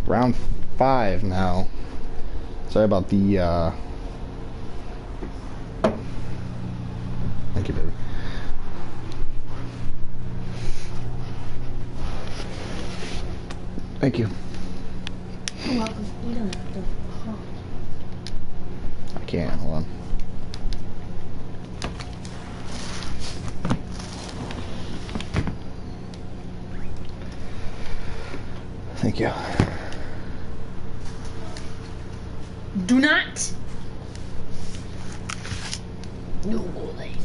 Round 5 now. Sorry about the, Thank you, baby. Thank you. You're welcome. You don't have to. I can't, hold on. Thank you. Do not. No bullying.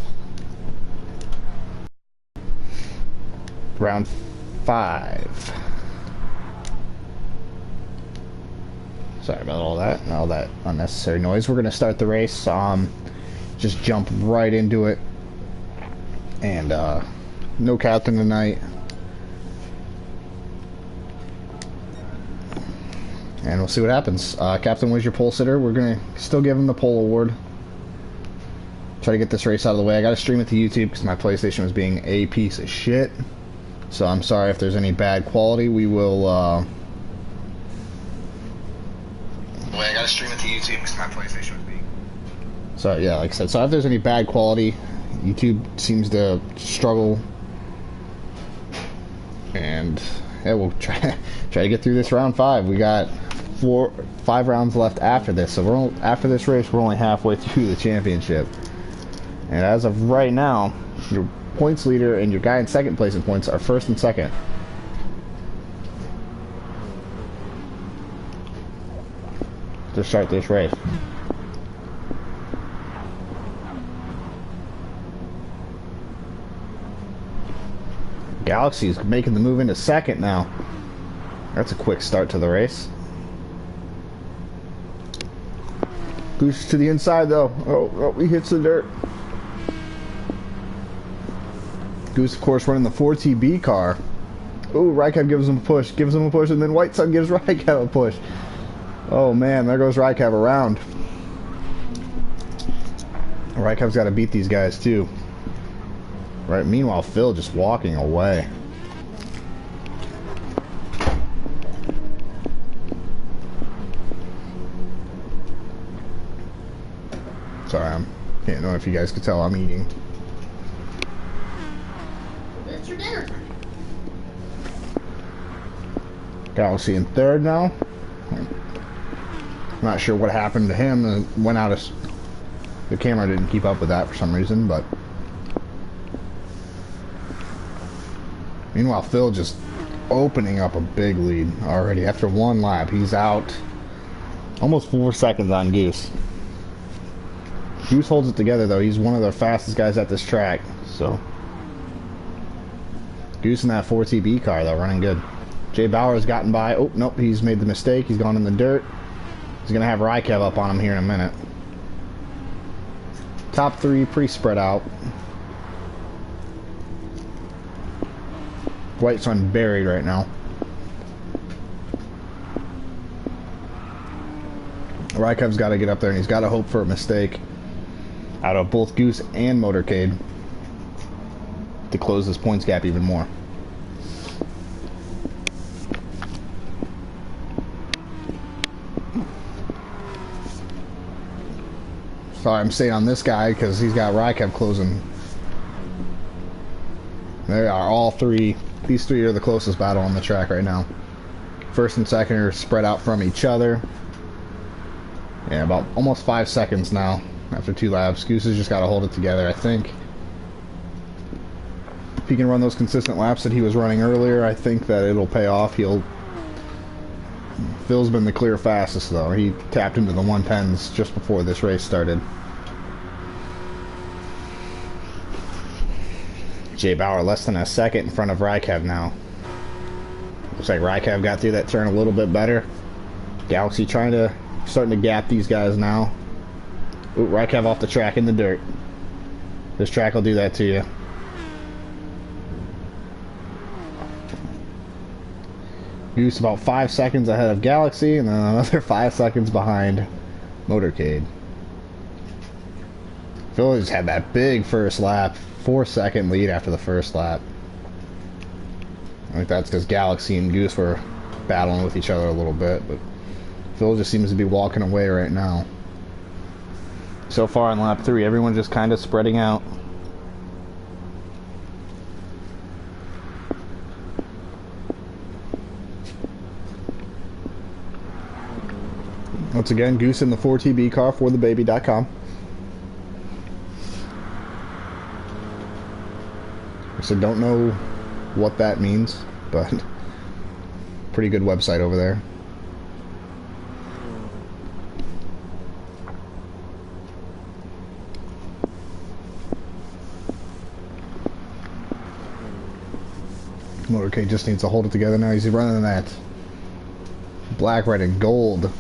Round 5. Sorry about all that unnecessary noise. We're gonna start the race. Just jump right into it. And no captain tonight. And we'll see what happens. Captain was your pole sitter. We're gonna still give him the pole award. Try to get this race out of the way. I gotta stream it to YouTube because my PlayStation was being a piece of shit. So I'm sorry if there's any bad quality. We will, I gotta stream it to YouTube because my PlayStation was being... So yeah, like I said, so if there's any bad quality, YouTube seems to struggle. And yeah, we'll try to get through this round 5. We got 5 rounds left after this. So after this race, we're only halfway through the championship. And as of right now, your points leader and your guy in second place in points are first and second. To start this race. Galaxy's making the move into second now. That's a quick start to the race. Goose to the inside though. Oh, he hits the dirt. Goose, of course, running the 4TB car. Ooh, Rycab gives him a push, and then White Sun gives Rycab a push. Oh man, there goes Rycab around. Rycab's got to beat these guys too. Right. Meanwhile, Phil just walking away. Sorry, I can't know if you guys could tell I'm eating. That's your dinner. Galaxy in third now. Not sure what happened to him. Went out of... The camera didn't keep up with that for some reason, but... Meanwhile, Phil just opening up a big lead already. After 1 lap, he's out almost 4 seconds on Goose. Goose holds it together, though. He's one of the fastest guys at this track, so... Goose in that 4TB car, though, running good. Jay Bauer's gotten by. Oh, nope, he's made the mistake. He's gone in the dirt. He's going to have Rykev up on him here in a minute. Top 3 pre-spread out. White Sun buried right now. Rykev's got to get up there, and he's got to hope for a mistake out of both Goose and Motorcade to close this points gap even more. Sorry, I'm staying on this guy because he's got Rykev closing. They are all 3. These 3 are the closest battle on the track right now. First and second are spread out from each other. Yeah, about almost 5 seconds now after 2 laps. Goose has just got to hold it together, I think. If he can run those consistent laps that he was running earlier, I think that it'll pay off. Phil's been the clear fastest, though. He tapped into the 110s just before this race started. Jay Bauer less than a second in front of Rykev now. Looks like Rykev got through that turn a little bit better. Galaxy starting to gap these guys now. Ooh, Rykev off the track in the dirt. This track will do that to you. Goose about 5 seconds ahead of Galaxy, and then another 5 seconds behind Motorcade. Phil just had that big first lap, 4-second lead after the first lap. I think that's because Galaxy and Goose were battling with each other a little bit, but Phil just seems to be walking away right now. So far in lap 3, everyone's just kind of spreading out. Once again, Goose in the 4TB car for thebaby.com. So don't know what that means, but pretty good website over there. Motorcade just needs to hold it together now. He's running that black, red, and gold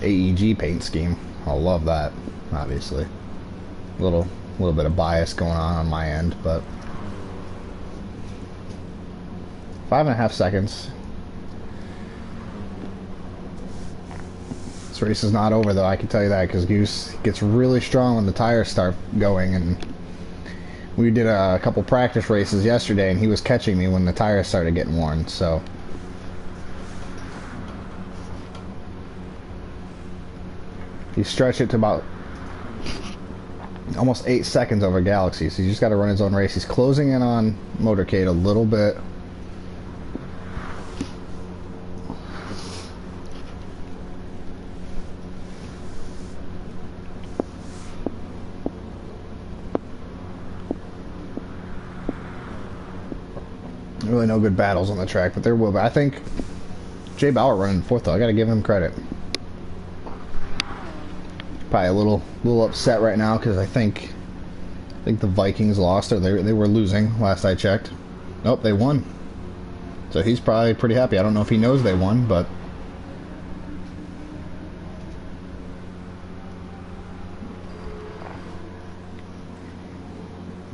AEG paint scheme. I love that, obviously. A little bit of bias going on my end, but 5.5 seconds. This race is not over, though, I can tell you that, because Goose gets really strong when the tires start going, and we did a couple practice races yesterday, and he was catching me when the tires started getting worn, so. He stretched it to about almost 8 seconds over Galaxy, so he's just got to run his own race. He's closing in on Motorcade a little bit. Really no good battles on the track, but there will be. I think Jay Bauer running fourth, though. I got to give him credit. Probably a little upset right now because I think the Vikings lost, or they were losing last I checked. Nope, they won. So he's probably pretty happy. I don't know if he knows they won, but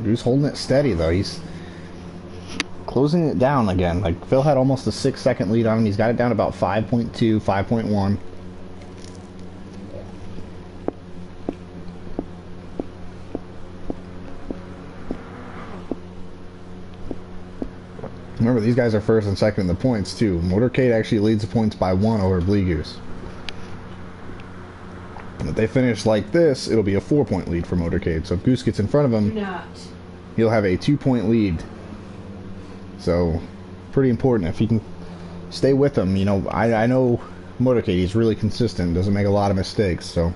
he's holding it steady though. He's closing it down again. Like, Phil had almost a 6-second lead on him. He's got it down to about 5.2, 5.1. Remember, these guys are first and second in the points, too. Motorcade actually leads the points by 1 over Blee Goose. If they finish like this, it'll be a 4-point lead for Motorcade. So if Goose gets in front of him, he'll have a 2-point lead. So, pretty important. If he can stay with him, you know, I know Motorcade, he's really consistent, doesn't make a lot of mistakes, so.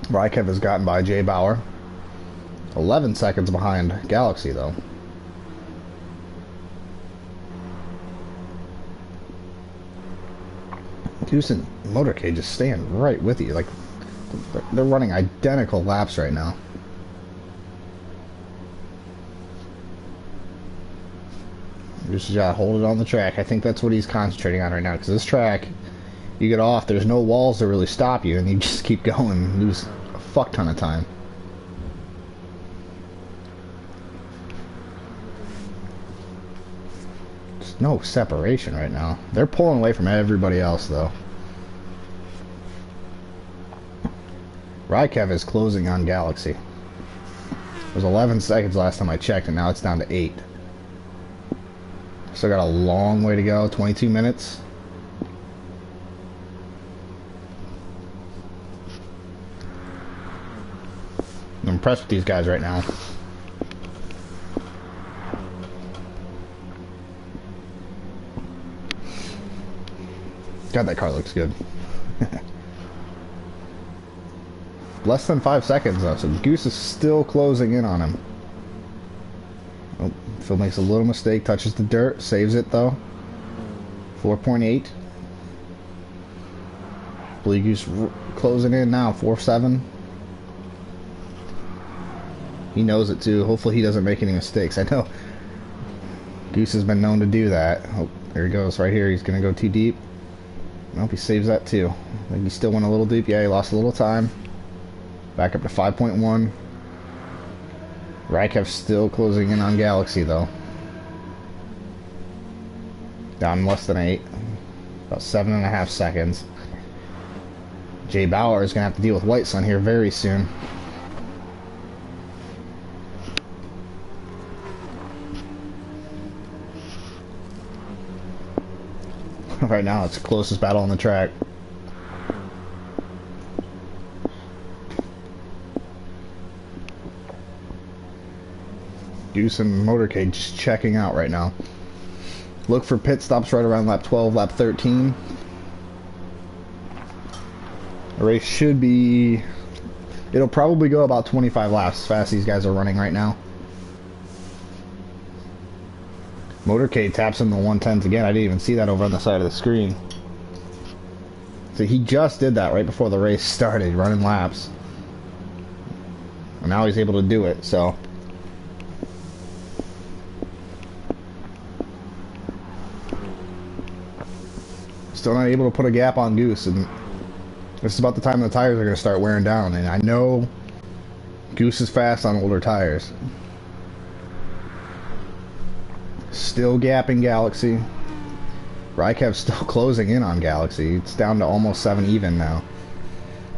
Rykev has gotten by Jay Bauer. 11 seconds behind Galaxy, though. Goose and Motorcade just staying right with you. Like, they're running identical laps right now. Just gotta hold it on the track. I think that's what he's concentrating on right now, because this track, you get off, there's no walls to really stop you, and you just keep going and lose a fuck ton of time. There's no separation right now. They're pulling away from everybody else, though. Rykev is closing on Galaxy. It was 11 seconds last time I checked, and now it's down to 8. Still got a long way to go, 22 minutes. I'm impressed with these guys right now. God, that car looks good. Less than 5 seconds though, so Goose is still closing in on him. Oh, Phil makes a little mistake, touches the dirt, saves it though. 4.8. Blee Goose closing in now, 4.7. He knows it too. Hopefully he doesn't make any mistakes. I know Goose has been known to do that. Oh, there he goes right here. He's going to go too deep. Nope, he saves that too. I think he still went a little deep. Yeah, he lost a little time. Back up to 5.1. Rykev still closing in on Galaxy though. Down less than 8. About 7.5 seconds. Jay Bauer is going to have to deal with White Sun here very soon. Right now, it's the closest battle on the track. Goose and Motorcade just checking out right now. Look for pit stops right around lap 12, lap 13. The race should be... It'll probably go about 25 laps as fast as these guys are running right now. Motorcade taps in the 110s again. I didn't even see that over on the side of the screen. So he just did that right before the race started, running laps. And now he's able to do it, so... Still not able to put a gap on Goose, and this is about the time the tires are going to start wearing down, and I know Goose is fast on older tires. Still gapping Galaxy. Rykev's still closing in on Galaxy. It's down to almost 7 even now.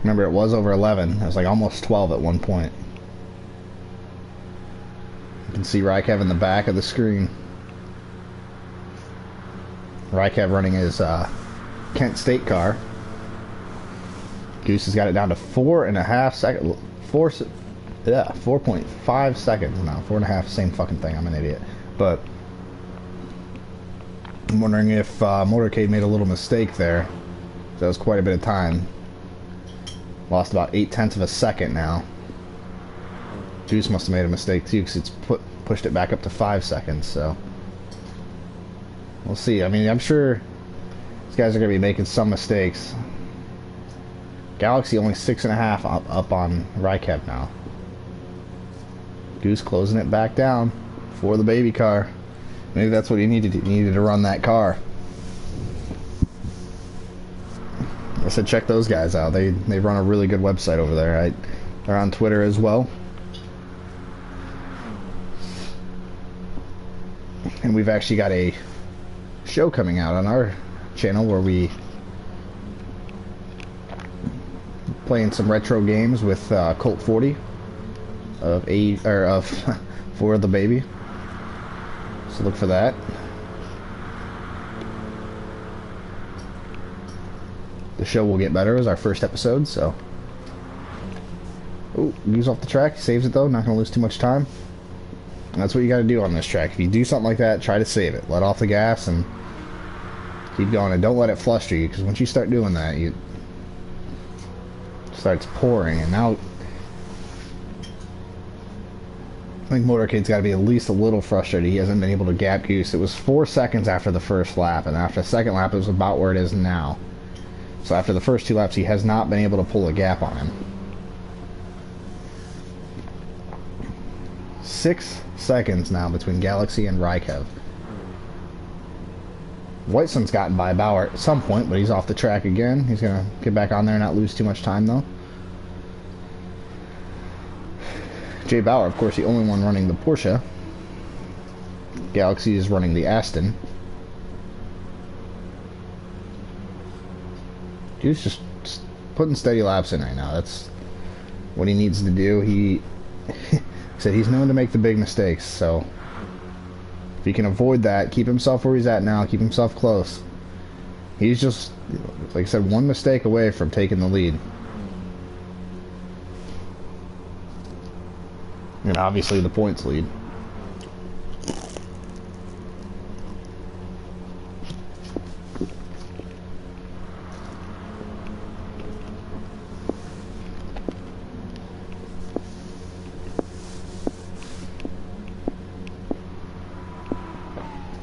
Remember, it was over 11. It was like almost 12 at one point. You can see Rykev in the back of the screen. Rykev running his Kent State car. Goose has got it down to 4.5 seconds. 4.5 seconds now. 4.5, same fucking thing. I'm an idiot. But I'm wondering if Motorcade made a little mistake there. That was quite a bit of time. Lost about 0.8 of a second now. Goose must have made a mistake too, because it's pushed it back up to 5 seconds. So we'll see. I mean, I'm sure these guys are going to be making some mistakes. Galaxy only 6.5 up on Rykev now. Goose closing it back down for the baby car. Maybe that's what he needed. He needed to run that car. I said check those guys out. They run a really good website over there. They're on Twitter as well. And we've actually got a show coming out on our channel where we playing some retro games with Colt 40 of for the baby. So look for that. The show will get better as our first episode, so. Oh, Goose off the track. He saves it though, not going to lose too much time. And that's what you got to do on this track. If you do something like that, try to save it. Let off the gas and keep going. And don't let it fluster you, because once you start doing that, it starts pouring. And now I think Motorcade's got to be at least a little frustrated. He hasn't been able to gap Goose. It was 4 seconds after the first lap, and after the second lap, it was about where it is now. So after the first 2 laps, he has not been able to pull a gap on him. 6 seconds now between Galaxy and Rykev. Whiteson's gotten by Bauer at some point, but he's off the track again. He's going to get back on there and not lose too much time, though. Jay Bauer, of course, the only one running the Porsche. Galaxy is running the Aston. He's just putting steady laps in right now. That's what he needs to do. He said he's known to make the big mistakes, so if he can avoid that, keep himself where he's at now, keep himself close. He's just, like I said, 1 mistake away from taking the lead. And obviously the points lead.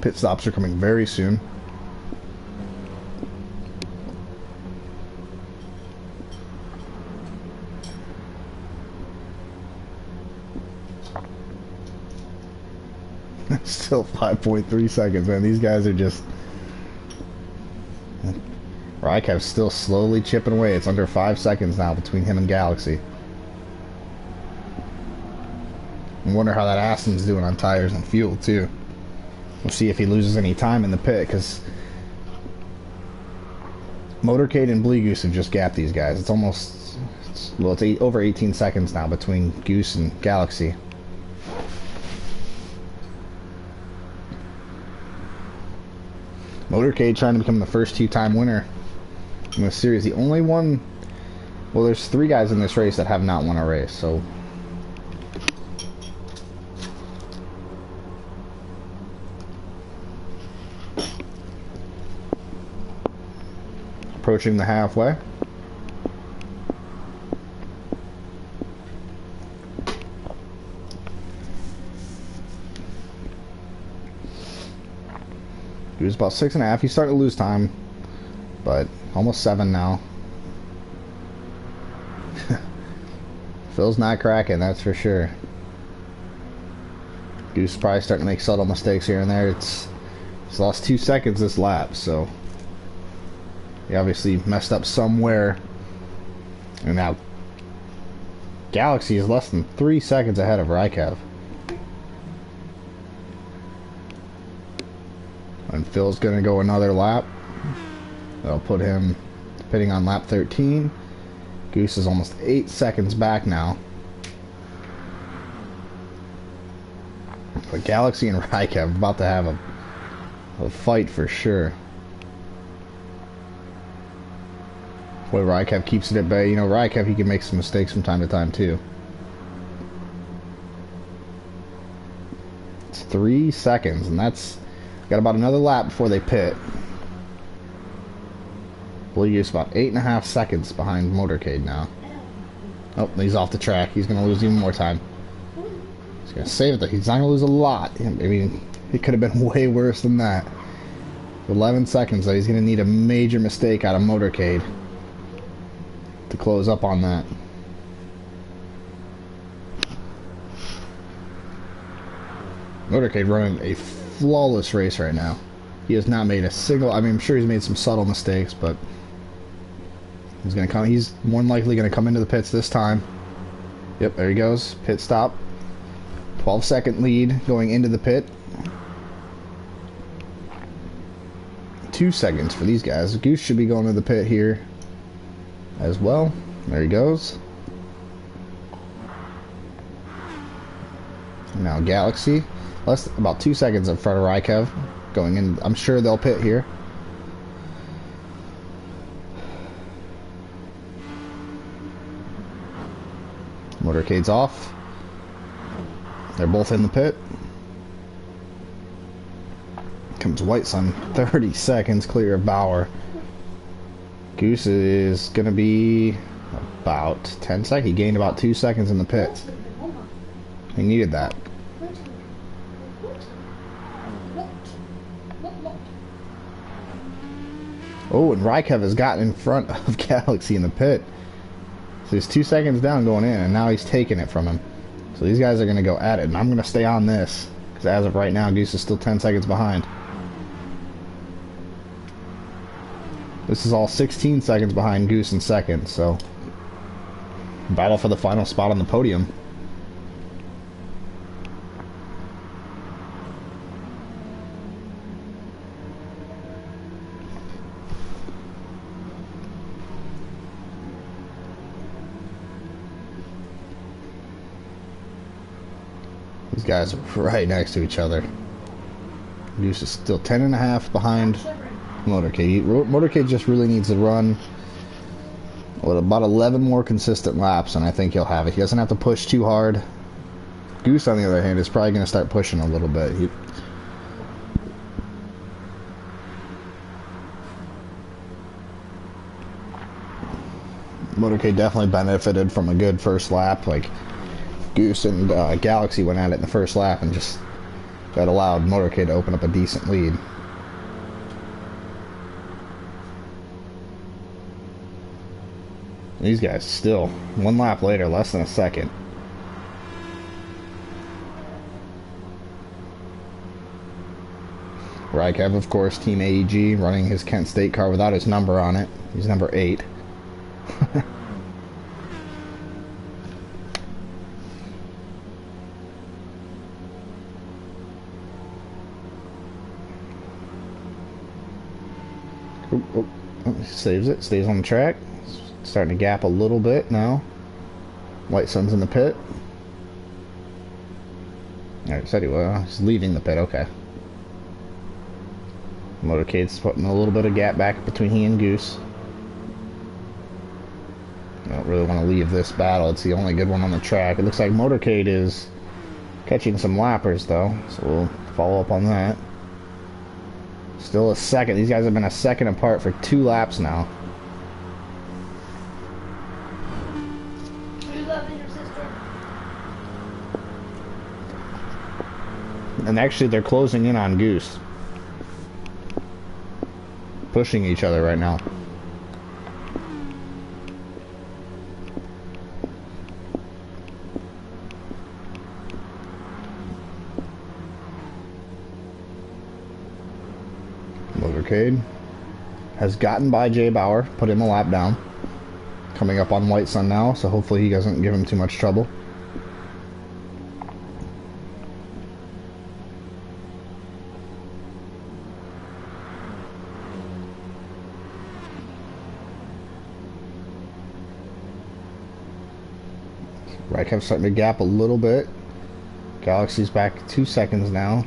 Pit stops are coming very soon. Still 5.3 seconds, man. These guys are just... Rykev's still slowly chipping away. It's under 5 seconds now between him and Galaxy. I wonder how that Aston's doing on tires and fuel, too. We'll see if he loses any time in the pit, because Motorcade and Blee Goose have just gapped these guys. It's almost... Well, it's over 18 seconds now between Goose and Galaxy. Motorcade trying to become the first two-time winner in this series. The only one... Well, there's 3 guys in this race that have not won a race, so... Approaching the halfway. He was about 6.5. He's starting to lose time, but almost 7 now. Phil's not cracking, that's for sure. Goose is probably starting to make subtle mistakes here and there. He's lost 2 seconds this lap, so he obviously messed up somewhere. And now Galaxy is less than 3 seconds ahead of Rykev. And Phil's going to go another lap. That'll put him, depending on lap 13. Goose is almost 8 seconds back now. But Galaxy and Rykev are about to have a fight for sure. Boy, Rykev keeps it at bay. You know, Rykev, he can make some mistakes from time to time, too. It's 3 seconds, and that's... Got about another lap before they pit. Willow is about 8.5 seconds behind Motorcade now. Oh, he's off the track. He's going to lose even more time. He's going to save it, though. He's not going to lose a lot. I mean, it could have been way worse than that. 11 seconds, though. He's going to need a major mistake out of Motorcade to close up on that. Motorcade running a flawless race right now. He has not made a single... I mean, I'm sure he's made some subtle mistakes, but he's going to come... He's more than likely going to come into the pits this time. Yep, there he goes. Pit stop. 12-second lead going into the pit. 2 seconds for these guys. Goose should be going to the pit here as well. There he goes. Now Galaxy. About 2 seconds in front of Rykev going in. I'm sure they'll pit here. Motorcade's off. They're both in the pit. Comes White Sun, 30 seconds clear of Bauer. Goose is going to be about 10 seconds. He gained about 2 seconds in the pits. He needed that. Oh, and Rykev has gotten in front of Galaxy in the pit. So he's 2 seconds down going in, and now he's taking it from him. So these guys are going to go at it, and I'm going to stay on this. Because as of right now, Goose is still 10 seconds behind. This is all 16 seconds behind Goose in second, so... Battle for the final spot on the podium. These guys are right next to each other. Goose is still 10.5 behind Motorcade. Motorcade just really needs to run with about 11 more consistent laps, and I think he'll have it. He doesn't have to push too hard. Goose, on the other hand, is probably going to start pushing a little bit. Motorcade definitely benefited from a good first lap. Like, Goose and Galaxy went at it in the first lap and just that allowed Motorcade to open up a decent lead. These guys still, 1 lap later, less than a second. Rykev, of course, Team AEG, running his Kent State car without his number on it. He's number 8. Saves it, stays on the track. Starting to gap a little bit now. White Sun's in the pit. Alright, said he was. He's leaving the pit, okay. Motorcade's putting a little bit of gap back between he and Goose. I don't really want to leave this battle. It's the only good one on the track. It looks like Motorcade is catching some lappers, though, so we'll follow up on that. Still a second. These guys have been a second apart for 2 laps now. You loving your sister? And actually, they're closing in on Goose. Pushing each other right now. Motorcade has gotten by Jay Bauer, put him a lap down. Coming up on White Sun now, so hopefully he doesn't give him too much trouble. Raikko's starting to gap a little bit. Galaxy's back 2 seconds now.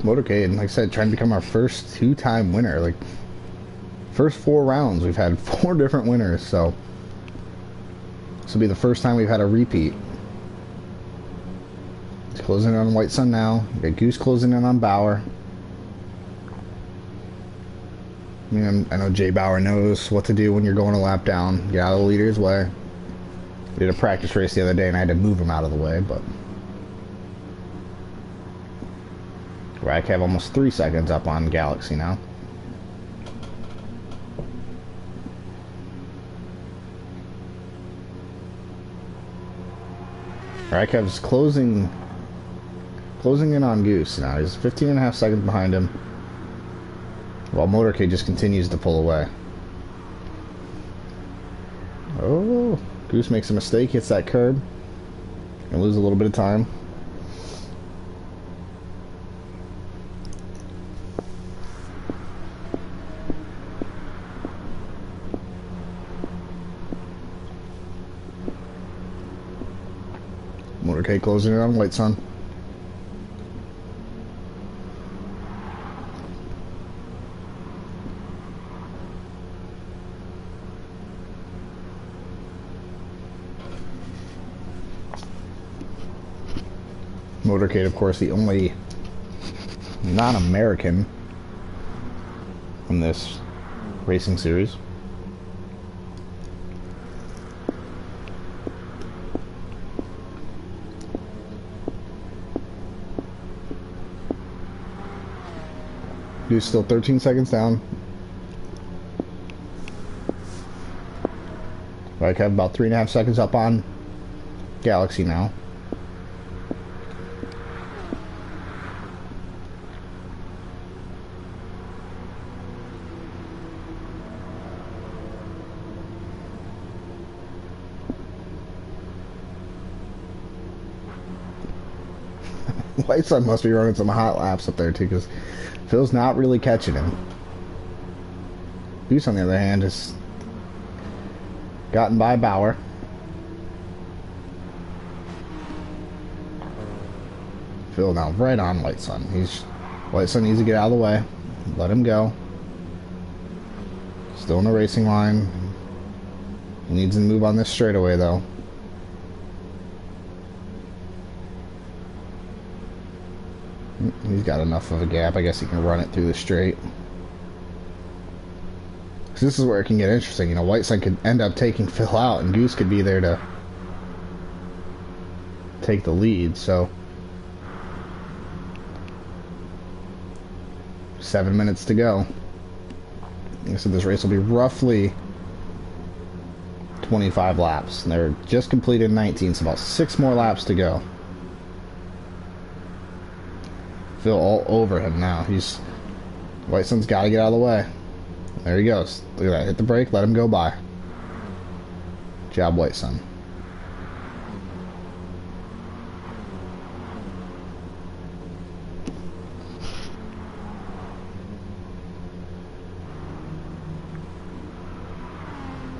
Motorcade, like I said, trying to become our first 2-time winner. Like, first 4 rounds, we've had 4 different winners, so this will be the first time we've had a repeat. It's closing in on White Sun now. We got Goose closing in on Bauer. I mean, I know Jay Bauer knows what to do when you're going a lap down. Get out of the leader's way. We did a practice race the other day, and I had to move him out of the way, but I have almost 3 seconds up on Galaxy now. Raikev's closing in on Goose now. He's 15.5 seconds behind him, while Motorcade just continues to pull away. Oh, Goose makes a mistake, hits that curb, and lose a little bit of time. Motorcade closing in on White Sun. Motorcade, of course, the only non-American in this racing series. Goose still 13 seconds down. I have about 3.5 seconds up on Galaxy now. White Sun must be running some hot laps up there too, because Phil's not really catching him. Goose, on the other hand, has gotten by Bauer. Phil now right on White Sun. White Sun needs to get out of the way. Let him go. Still in the racing line. He needs to move on this straightaway though. He's got enough of a gap. I guess he can run it through the straight. So this is where it can get interesting. You know, White Sun could end up taking Phil out, and Goose could be there to take the lead. So 7 minutes to go. Like I said, this race will be roughly 25 laps. And they're just completed 19, so about 6 more laps to go. Phil all over him now. White Sun's got to get out of the way. There he goes. Look at that. Hit the brake. Let him go by. Job, White Sun.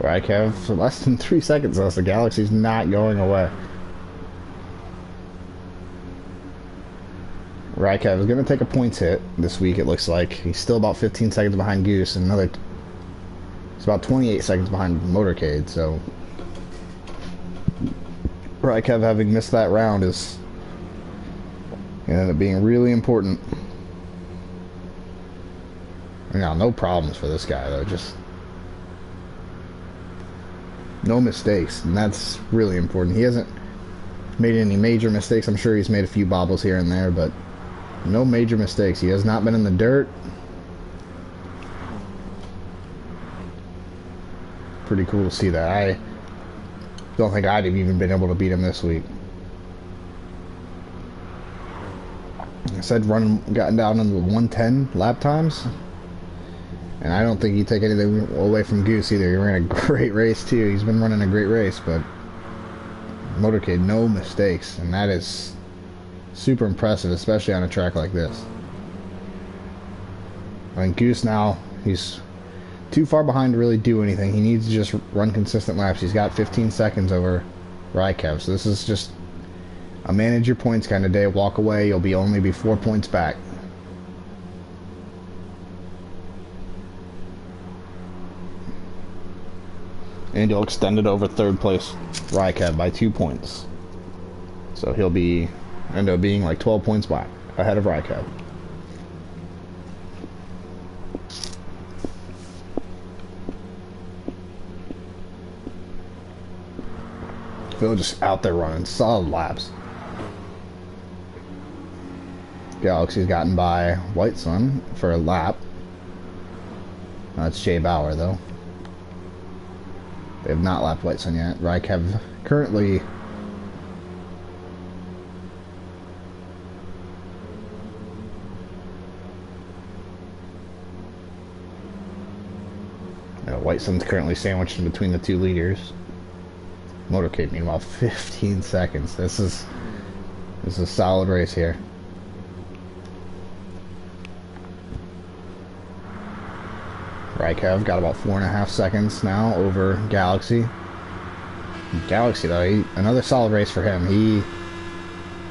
Right, Kev? Less than 3 seconds left. The Galaxy's not going away. Rykev is going to take a points hit this week, it looks like. He's still about 15 seconds behind Goose, and he's about 28 seconds behind Motorcade, so Rykev having missed that round is going to end up being really important. Now, no problems for this guy, though. Just no mistakes, and that's really important. He hasn't made any major mistakes. I'm sure he's made a few bobbles here and there, but no major mistakes. He has not been in the dirt. Pretty cool to see that. I don't think I'd have even been able to beat him this week. I said gotten down into the 110 lap times, and I don't think he'd take anything away from Goose either. He ran a great race too. He's been running a great race, but Motorcade, no mistakes, and that is super impressive, especially on a track like this. I mean, Goose now, he's too far behind to really do anything. He needs to just run consistent laps. He's got 15 seconds over Rykev, so this is just a manage your points kind of day. Walk away, you'll only be 4 points back. And you'll extend it over third place Rykev by 2 points. So he'll end up being like 12 points back ahead of Rykev. Phil just out there running solid laps. Galaxy's gotten by White Sun for a lap. That's Jay Bauer, though. They have not lapped White Sun yet. Rykev currently White Sun's currently sandwiched in between the two leaders. Motorcade, meanwhile, 15 seconds. This is a solid race here. Rykev got about 4.5 seconds now over Galaxy. Galaxy, though, another solid race for him. He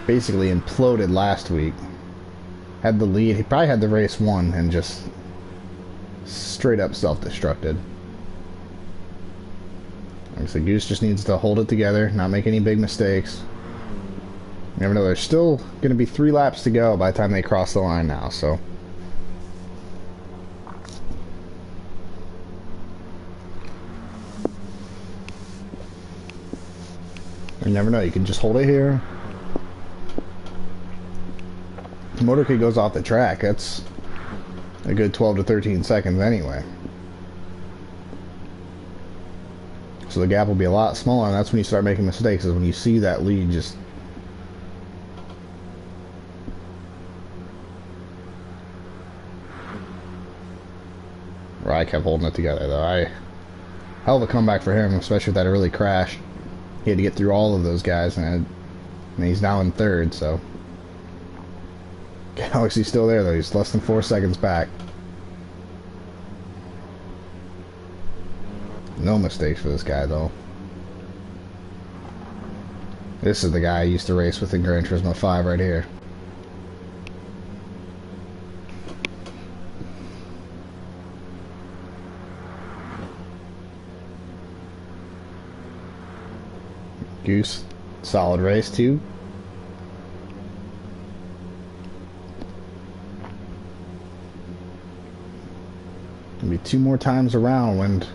basically imploded last week. Had the lead. He probably had the race won and just straight up self-destructed. Like I said, Goose just needs to hold it together, not make any big mistakes. You never know, there's still going to be 3 laps to go by the time they cross the line now, so. You never know, you can just hold it here. The Motorcade goes off the track, that's a good 12 to 13 seconds anyway. So the gap will be a lot smaller, and that's when you start making mistakes, is when you see that lead just... I kept holding it together, though. Hell of a comeback for him, especially with that early crash. He had to get through all of those guys, and he's now in third, so... Galaxy's still there, though. He's less than 4 seconds back. No mistakes for this guy, though. This is the guy I used to race with in Gran Turismo 5 right here. Goose, solid race too. Gonna be 2 more times around when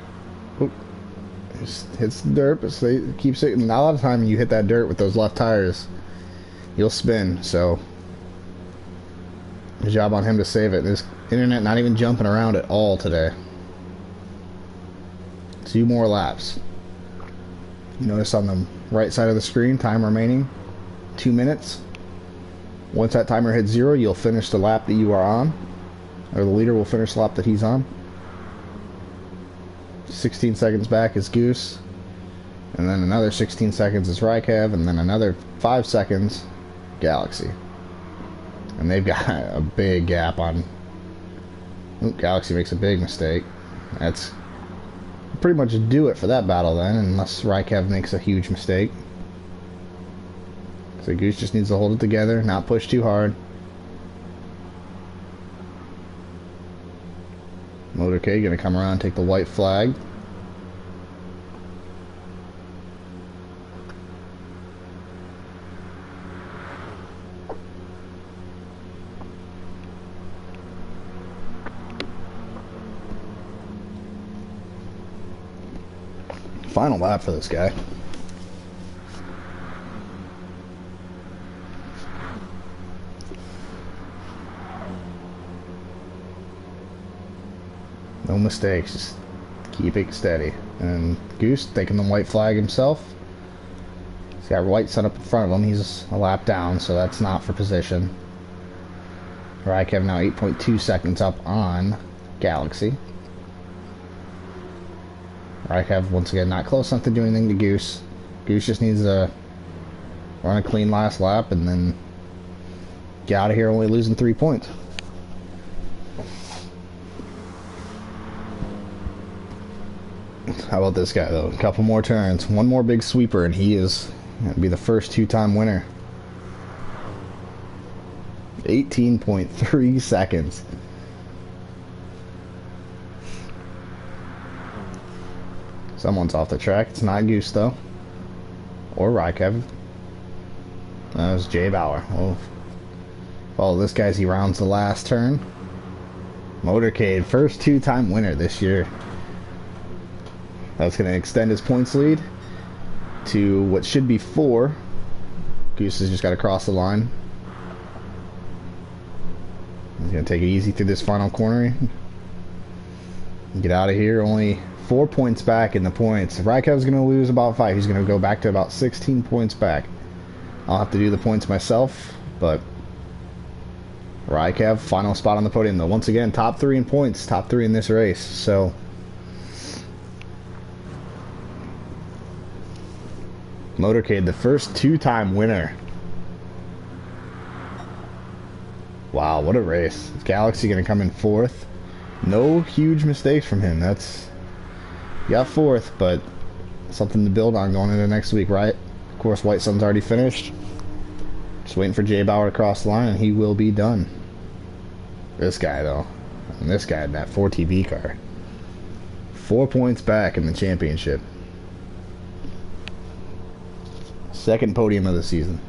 hits the dirt, but keeps hitting. A lot of time you hit that dirt with those left tires, you'll spin. So good job on him to save it. This internet not even jumping around at all today. 2 more laps. You notice on the right side of the screen, time remaining 2 minutes. Once that timer hits 0, you'll finish the lap that you are on, or the leader will finish the lap that he's on. 16 seconds back is Goose, and then another 16 seconds is Rykev, and then another 5 seconds Galaxy. And they've got a big gap on... Ooh, Galaxy makes a big mistake. That's pretty much do it for that battle then, unless Raikev makes a huge mistake. So Goose just needs to hold it together, not push too hard. Motorcade gonna come around and take the white flag. Final lap for this guy. No mistakes, just keep it steady. And Goose taking the white flag himself. He's got white set up in front of him. He's a lap down, so that's not for position. Raikev now 8.2 seconds up on Galaxy. Raikev once again not close enough to do anything to Goose. Goose just needs to run a clean last lap and then get out of here only losing 3 points. How about this guy though? A couple more turns, one more big sweeper, and he is going to be the first two-time winner. 18.3 seconds. Someone's off the track. It's not Goose though, or Raikev. That was Jay Bauer. We'll follow this guy as he rounds the last turn. Motorcade, first two-time winner this year. That's going to extend his points lead to what should be 4. Goose has just got to cross the line. He's going to take it easy through this final corner. Get out of here. Only 4 points back in the points. Raikev's going to lose about 5. He's going to go back to about 16 points back. I'll have to do the points myself, but Raikev, final spot on the podium though. Once again, top 3 in points, top 3 in this race. So Motorcade, the first two-time winner. Wow, what a race. Galaxy going to come in 4th. No huge mistakes from him. That's, he got 4th, but something to build on going into next week, right? Of course, White Sun's already finished. Just waiting for Jay Bauer to cross the line, and he will be done. This guy, though. And this guy in that 4TB car. 4 points back in the championship. Second podium of the season.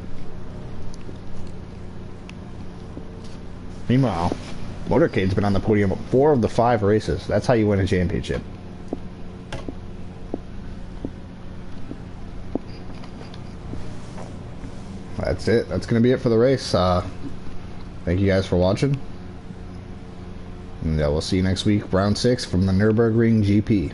Meanwhile, Motorcade's been on the podium 4 of the 5 races. That's how you win a championship. That's it. That's going to be it for the race. Thank you guys for watching. And we'll see you next week, round 6 from the Nürburgring GP.